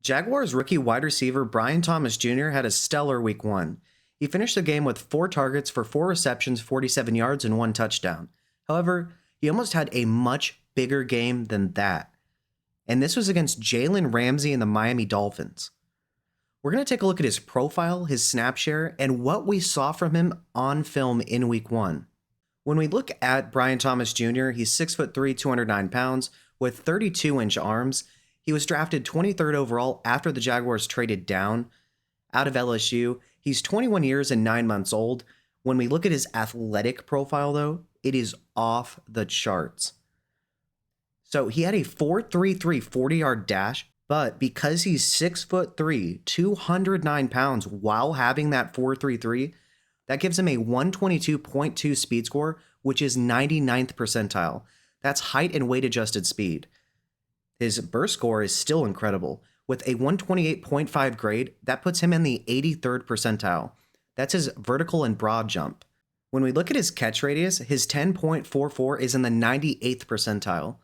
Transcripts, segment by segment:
Jaguars rookie wide receiver Brian Thomas Jr. had a stellar week one. He finished the game with 4 targets for 4 receptions, 47 yards, and 1 touchdown. However, he almost had a much bigger game than that. And this was against Jalen Ramsey and the Miami Dolphins. We're going to take a look at his profile, his snap share, and what we saw from him on film in week one. When we look at Brian Thomas Jr., he's 6'3", 209 pounds, with 32-inch arms. He was drafted 23rd overall after the Jaguars traded down out of LSU. He's 21 years and 9 months old. When we look at his athletic profile, though, it is off the charts. So he had a 4.33 40-yard dash, but because he's 6'3", 209 pounds while having that 4.33, that gives him a 122.2 speed score, which is 99th percentile. That's height and weight adjusted speed. His burst score is still incredible. With a 128.5 grade, that puts him in the 83rd percentile. That's his vertical and broad jump. When we look at his catch radius, his 10.44 is in the 98th percentile.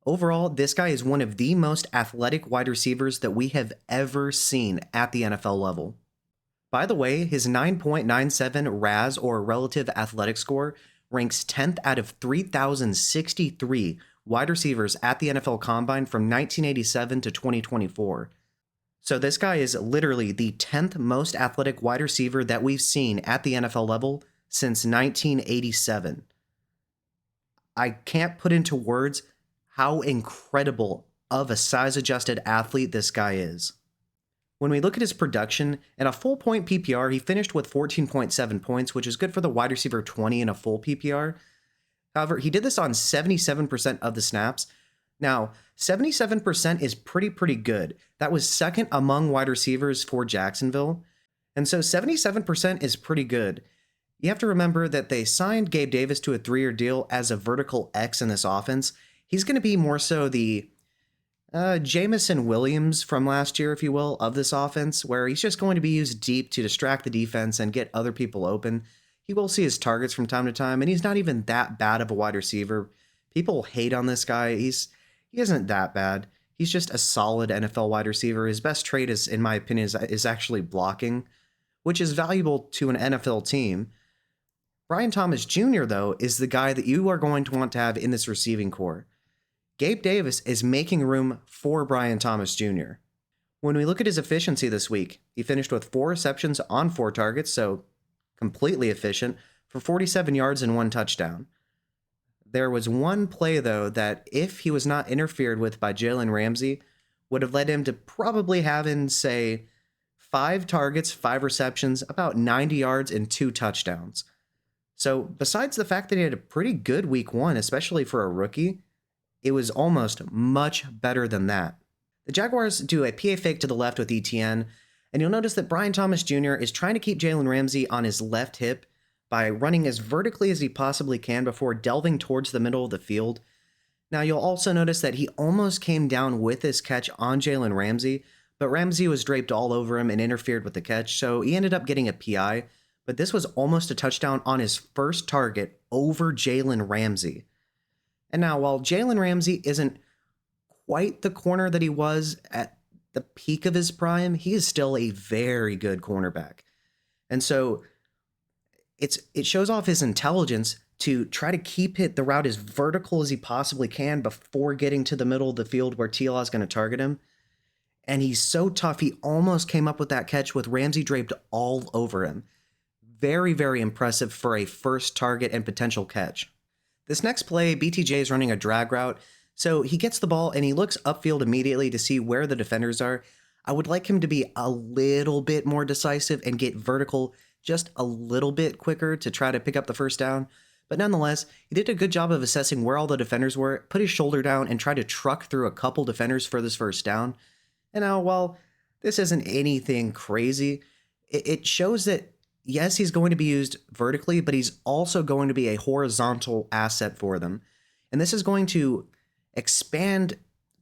Overall, this guy is one of the most athletic wide receivers that we have ever seen at the NFL level. By the way, his 9.97 RAS, or relative athletic score, ranks 10th out of 3,063 wide receivers at the NFL Combine from 1987 to 2024. So this guy is literally the 10th most athletic wide receiver that we've seen at the NFL level since 1987. I can't put into words how incredible of a size-adjusted athlete this guy is. When we look at his production, in a full point PPR, he finished with 14.7 points, which is good for the wide receiver 20 in a full PPR. However, he did this on 77% of the snaps. Now, 77% is pretty good. That was second among wide receivers for Jacksonville. And so 77% is pretty good. You have to remember that they signed Gabe Davis to a 3-year deal as a vertical X in this offense. He's going to be more so the Jamison Williams from last year, if you will, of this offense, where he's just going to be used deep to distract the defense and get other people open. He will see his targets from time to time, and he's not even that bad of a wide receiver. People hate on this guy. He isn't that bad. He's just a solid NFL wide receiver. His best trait is, in my opinion, is actually blocking, which is valuable to an NFL team. Brian Thomas Jr., though, is the guy that you are going to want to have in this receiving core. Gabe Davis is making room for Brian Thomas Jr. When we look at his efficiency this week, he finished with 4 receptions on 4 targets, so completely efficient, for 47 yards and 1 touchdown. There was one play, though, that if he was not interfered with by Jalen Ramsey, would have led him to probably having, say, 5 targets, 5 receptions, about 90 yards, and 2 touchdowns. So besides the fact that he had a pretty good week one, especially for a rookie, it was almost much better than that. The Jaguars do a PA fake to the left with ETN, and you'll notice that Brian Thomas Jr. is trying to keep Jalen Ramsey on his left hip by running as vertically as he possibly can before delving towards the middle of the field. Now, you'll also notice that he almost came down with his catch on Jalen Ramsey, but Ramsey was draped all over him and interfered with the catch, so he ended up getting a PI, but this was almost a touchdown on his first target over Jalen Ramsey. And now, while Jalen Ramsey isn't quite the corner that he was at the peak of his prime, he is still a very good cornerback. And so it shows off his intelligence to try to keep the route as vertical as he possibly can before getting to the middle of the field where TLA is going to target him. And he's so tough, he almost came up with that catch with Ramsey draped all over him. Very, very impressive for a first target and potential catch. This next play, BTJ is running a drag route, so he gets the ball and he looks upfield immediately to see where the defenders are. I would like him to be a little bit more decisive and get vertical just a little bit quicker to try to pick up the first down. But nonetheless, he did a good job of assessing where all the defenders were, put his shoulder down, and tried to truck through a couple defenders for this first down. And now, while this isn't anything crazy, it shows that yes, he's going to be used vertically, but he's also going to be a horizontal asset for them. And this is going to expand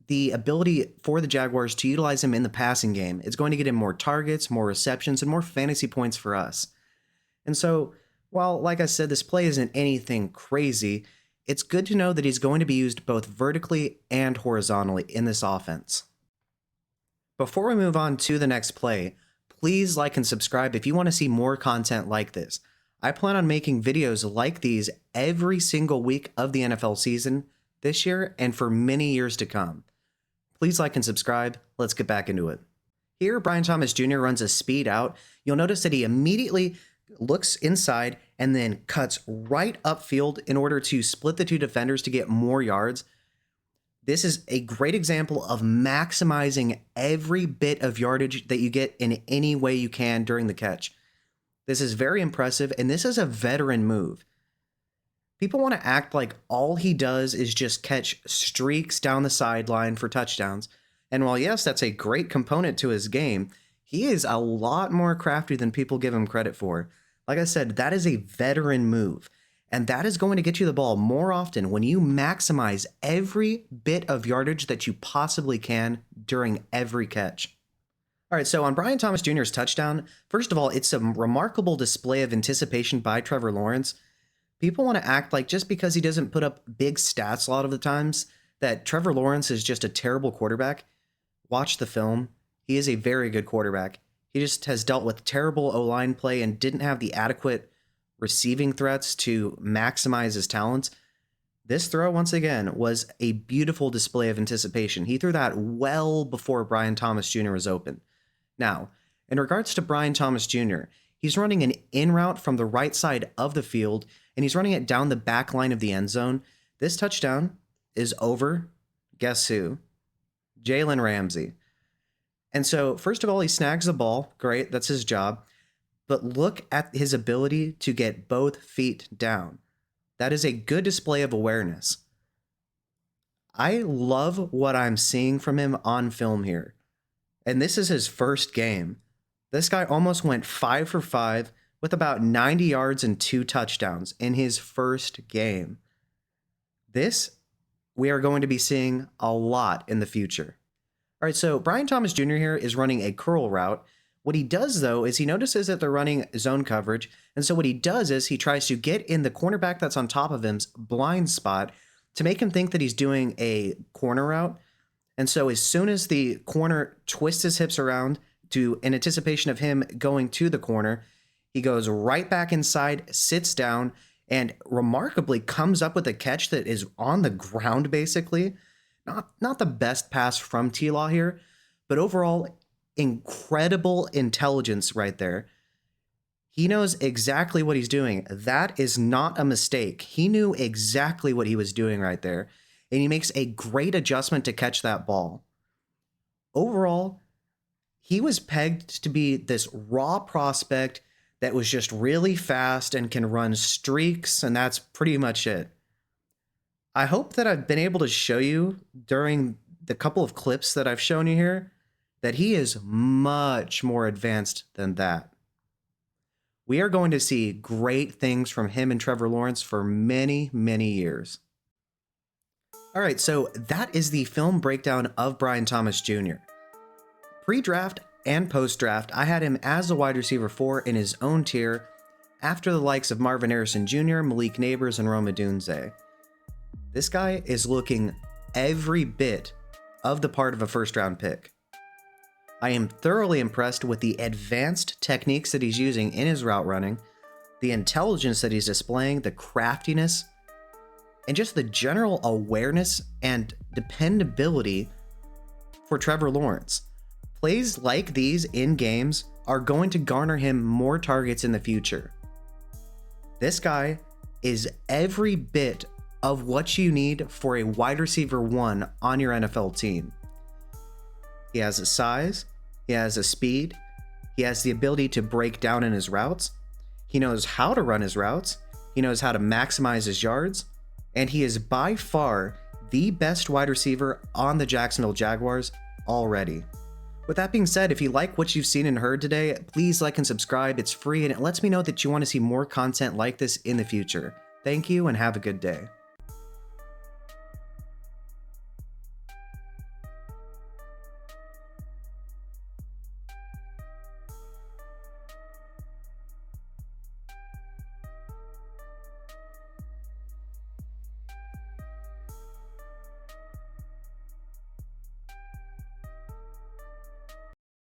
the ability for the Jaguars to utilize him in the passing game. It's going to get him more targets, more receptions, and more fantasy points for us. And so, while, like I said, this play isn't anything crazy, it's good to know that he's going to be used both vertically and horizontally in this offense. Before we move on to the next play, please like and subscribe if you want to see more content like this. I plan on making videos like these every single week of the NFL season this year and for many years to come. Please like and subscribe. Let's get back into it. Here, Brian Thomas Jr. runs a speed out. You'll notice that he immediately looks inside and then cuts right upfield in order to split the two defenders to get more yards. This is a great example of maximizing every bit of yardage that you get in any way you can during the catch. This is very impressive, and this is a veteran move. People want to act like all he does is just catch streaks down the sideline for touchdowns. And while yes, that's a great component to his game, he is a lot more crafty than people give him credit for. Like I said, that is a veteran move. And that is going to get you the ball more often when you maximize every bit of yardage that you possibly can during every catch. All right, so on Brian Thomas Jr.'s touchdown, first of all, it's a remarkable display of anticipation by Trevor Lawrence. People want to act like just because he doesn't put up big stats a lot of the times, that Trevor Lawrence is just a terrible quarterback. Watch the film. He is a very good quarterback. He just has dealt with terrible O-line play and didn't have the adequate receiving threats to maximize his talents. This throw, once again, was a beautiful display of anticipation. He threw that well before Brian Thomas Jr. was open. Now, in regards to Brian Thomas Jr., he's running an in route from the right side of the field, and he's running it down the back line of the end zone. This touchdown is over, guess who? Jalen Ramsey. And so, first of all, he snags the ball. Great, that's his job. But look at his ability to get both feet down. That is a good display of awareness. I love what I'm seeing from him on film here. And this is his first game. This guy almost went 5 for 5 with about 90 yards and 2 touchdowns in his first game. This we are going to be seeing a lot in the future. All right, so Brian Thomas Jr. here is running a curl route. What he does, though, is he notices that they're running zone coverage. And so what he does is he tries to get in the cornerback that's on top of him's blind spot to make him think that he's doing a corner route. And so as soon as the corner twists his hips around in anticipation of him going to the corner, he goes right back inside, sits down, and remarkably comes up with a catch that is on the ground, basically. Not the best pass from T-Law here, but overall, incredible intelligence right there. He knows exactly what he's doing. That is not a mistake. He knew exactly what he was doing right there, and he makes a great adjustment to catch that ball. Overall, he was pegged to be this raw prospect that was just really fast and can run streaks, and that's pretty much it. I hope that I've been able to show you during the couple of clips that I've shown you here that he is much more advanced than that. We are going to see great things from him and Trevor Lawrence for many, many years. All right, so that is the film breakdown of Brian Thomas Jr. Pre-draft and post-draft, I had him as a wide receiver 4 in his own tier after the likes of Marvin Harrison Jr., Malik Nabers, and Rome Odunze. This guy is looking every bit of the part of a first-round pick. I am thoroughly impressed with the advanced techniques that he's using in his route running, the intelligence that he's displaying, the craftiness, and just the general awareness and dependability for Trevor Lawrence. Plays like these in games are going to garner him more targets in the future. This guy is every bit of what you need for a wide receiver 1 on your NFL team. He has a size, he has a speed, he has the ability to break down in his routes, he knows how to run his routes, he knows how to maximize his yards, and he is by far the best wide receiver on the Jacksonville Jaguars already. With that being said, if you like what you've seen and heard today, please like and subscribe. It's free and it lets me know that you want to see more content like this in the future. Thank you and have a good day.